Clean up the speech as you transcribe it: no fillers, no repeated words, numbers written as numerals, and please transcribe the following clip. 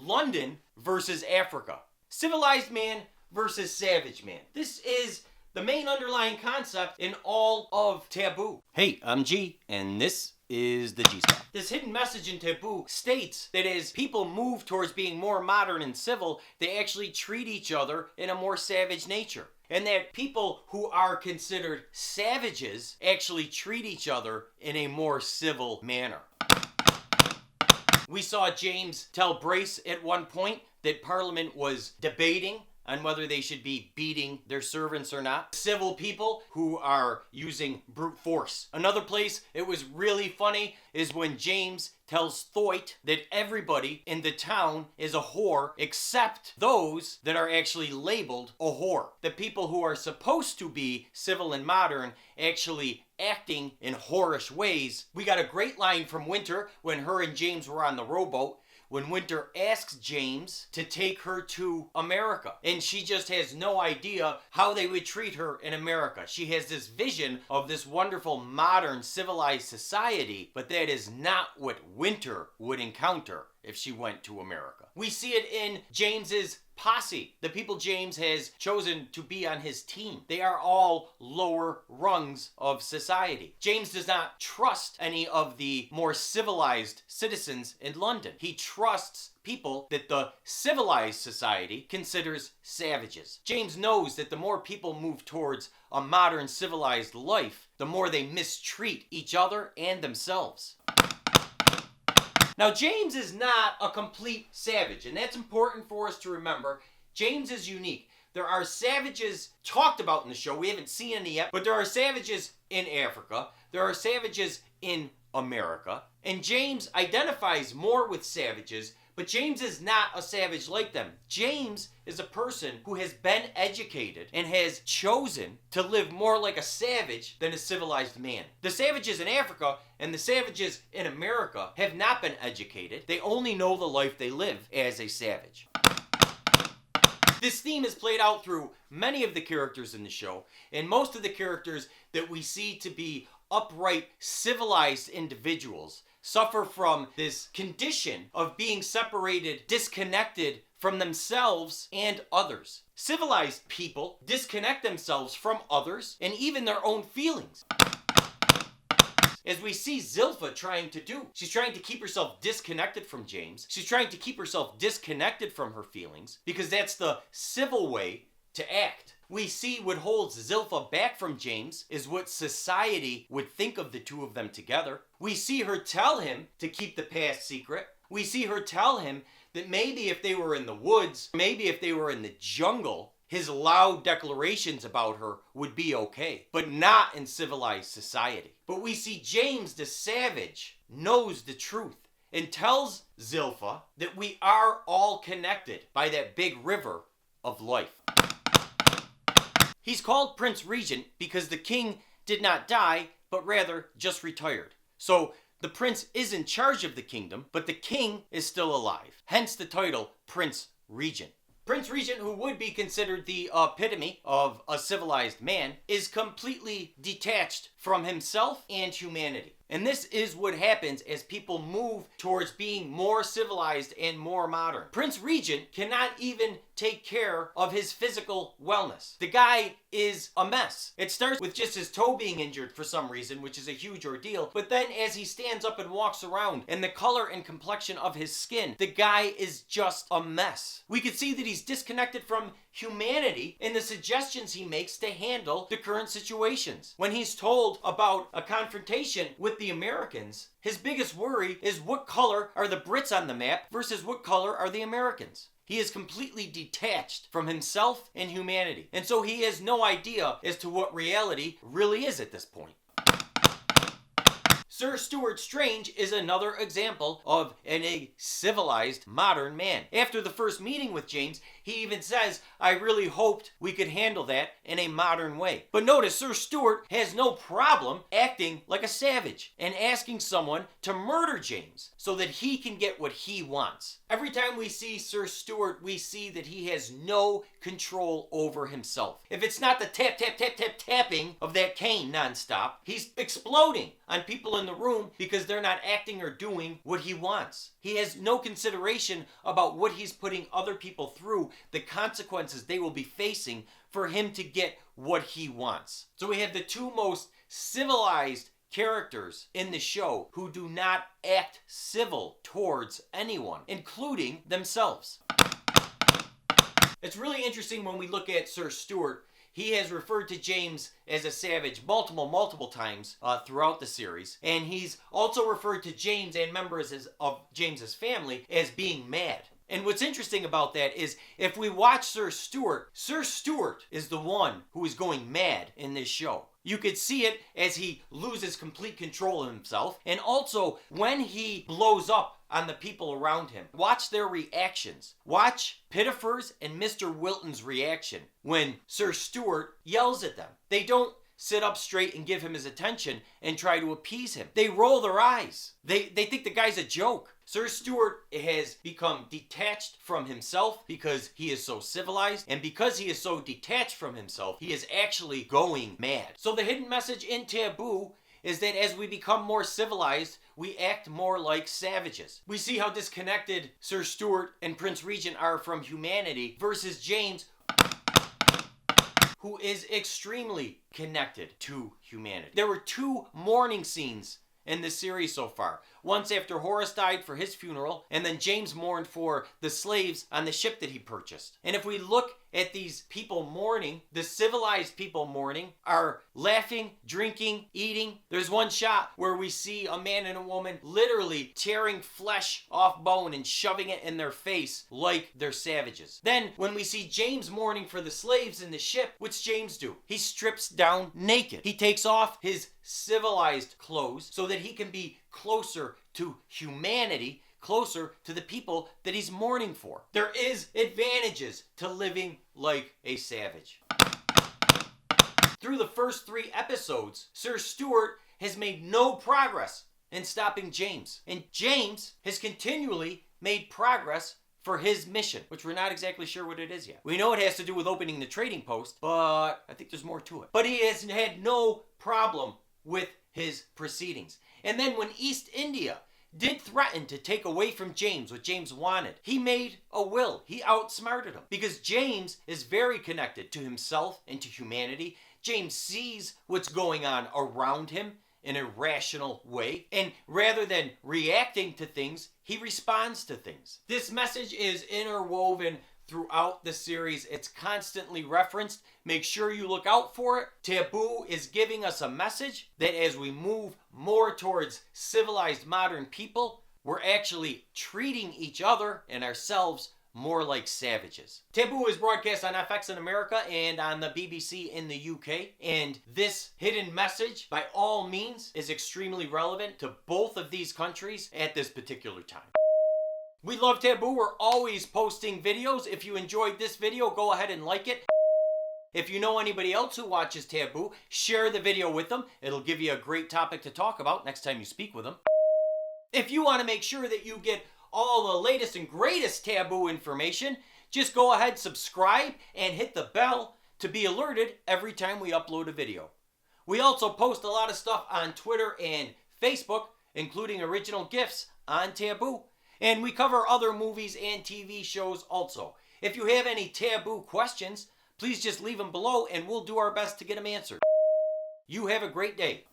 London versus Africa. Civilized man versus savage man. This is the main underlying concept in all of Taboo. Hey, I'm G, and this is the G-Spot. This hidden message in Taboo states that as people move towards being more modern and civil, they actually treat each other in a more savage nature. And that people who are considered savages actually treat each other in a more civil manner. We saw James tell Brace at one point that Parliament was debating on whether they should be beating their servants or not. Civil people who are using brute force. Another place it was really funny is when James tells Thoit that everybody in the town is a whore except those that are actually labeled a whore. The people who are supposed to be civil and modern actually acting in whorish ways. We got a great line from Winter when her and James were on the rowboat, when Winter asks James to take her to America. And she just has no idea how they would treat her in America. She has this vision of this wonderful, modern, civilized society, but that is not what Winter would encounter if she went to America. We see it in James's posse, the people James has chosen to be on his team. They are all lower rungs of society. James does not trust any of the more civilized citizens in London. He trusts people that the civilized society considers savages. James knows that the more people move towards a modern civilized life, the more they mistreat each other and themselves. Now, James is not a complete savage, and that's important for us to remember. James is unique. There are savages talked about in the show. We haven't seen any yet, but there are savages in Africa. There are savages in America. And James identifies more with savages, but James is not a savage like them. James is a person who has been educated and has chosen to live more like a savage than a civilized man. The savages in Africa and the savages in America have not been educated. They only know the life they live as a savage. This theme is played out through many of the characters in the show, and most of the characters that we see to be upright, civilized individuals suffer from this condition of being separated, disconnected from themselves and others. Civilized people disconnect themselves from others and even their own feelings. As we see Zilpha trying to do. She's trying to keep herself disconnected from James. She's trying to keep herself disconnected from her feelings because that's the civil way to act. We see what holds Zilpha back from James is what society would think of the two of them together. We see her tell him to keep the past secret. We see her tell him that maybe if they were in the woods, maybe if they were in the jungle, his loud declarations about her would be okay, but not in civilized society. But we see James, the savage, knows the truth and tells Zilpha that we are all connected by that big river of life. He's called Prince Regent because the king did not die, but rather just retired. So the prince is in charge of the kingdom, but the king is still alive. Hence the title Prince Regent. Prince Regent, who would be considered the epitome of a civilized man, is completely detached from himself and humanity. And this is what happens as people move towards being more civilized and more modern. Prince Regent cannot even take care of his physical wellness. The guy is a mess. It starts with just his toe being injured for some reason, which is a huge ordeal. But then as he stands up and walks around and the color and complexion of his skin, the guy is just a mess. We could see that he's disconnected from humanity in the suggestions he makes to handle the current situations. When he's told about a confrontation with the Americans, his biggest worry is what color are the Brits on the map versus what color are the Americans. He is completely detached from himself and humanity. And so he has no idea as to what reality really is at this point. Sir Stuart Strange is another example of a civilized modern man. After the first meeting with James, he even says, I really hoped we could handle that in a modern way. But notice, Sir Stuart has no problem acting like a savage and asking someone to murder James so that he can get what he wants. Every time we see Sir Stuart, we see that he has no control over himself. If it's not the tap, tap, tap, tap, tapping of that cane nonstop, he's exploding on people in the room because they're not acting or doing what he wants. He has no consideration about what he's putting other people through, the consequences they will be facing for him to get what he wants. So we have the two most civilized characters in the show who do not act civil towards anyone, including themselves. It's really interesting when we look at Sir Stuart. He has referred to James as a savage multiple times throughout the series. And he's also referred to James and members of James's family as being mad. And what's interesting about that is if we watch Sir Stuart is the one who is going mad in this show. You could see it as he loses complete control of himself. And also when he blows up on the people around him. Watch their reactions. Watch Pittifer's and Mr. Wilton's reaction when Sir Stuart yells at them. They don't sit up straight and give him his attention and try to appease him. They roll their eyes. They think the guy's a joke. Sir Stuart has become detached from himself because he is so civilized, and because he is so detached from himself, he is actually going mad. So the hidden message in Taboo is that as we become more civilized, we act more like savages. We see how disconnected Sir Stuart and Prince Regent are from humanity versus James, who is extremely connected to humanity. There were 2 mourning scenes in this series so far. Once after Horace died for his funeral, and then James mourned for the slaves on the ship that he purchased. And if we look at these people mourning, the civilized people mourning are laughing, drinking, eating. There's one shot where we see a man and a woman literally tearing flesh off bone and shoving it in their face like they're savages. Then when we see James mourning for the slaves in the ship, what's James do? He strips down naked. He takes off his civilized clothes so that he can be closer to humanity, closer to the people that he's mourning for. There is advantages to living like a savage. Through the first 3 episodes, Sir Stuart has made no progress in stopping James. And James has continually made progress for his mission, which we're not exactly sure what it is yet. We know it has to do with opening the trading post, but I think there's more to it. But he has had no problem with his proceedings. And then when East India did threaten to take away from James what James wanted, he made a will. He outsmarted him because James is very connected to himself and to humanity. James sees what's going on around him in a rational way, and rather than reacting to things, he responds to things. This message is interwoven throughout the series. It's constantly referenced. Make sure you look out for it. Taboo is giving us a message that as we move more towards civilized modern people, we're actually treating each other and ourselves more like savages. Taboo is broadcast on FX in America and on the BBC in the UK. And this hidden message, by all means, is extremely relevant to both of these countries at this particular time. We love Taboo. We're always posting videos. If you enjoyed this video, go ahead and like it. If you know anybody else who watches Taboo, share the video with them. It'll give you a great topic to talk about next time you speak with them. If you want to make sure that you get all the latest and greatest Taboo information, just go ahead, subscribe, and hit the bell to be alerted every time we upload a video. We also post a lot of stuff on Twitter and Facebook, including original GIFs on Taboo. And we cover other movies and TV shows also. If you have any Taboo questions, please just leave them below and we'll do our best to get them answered. You have a great day.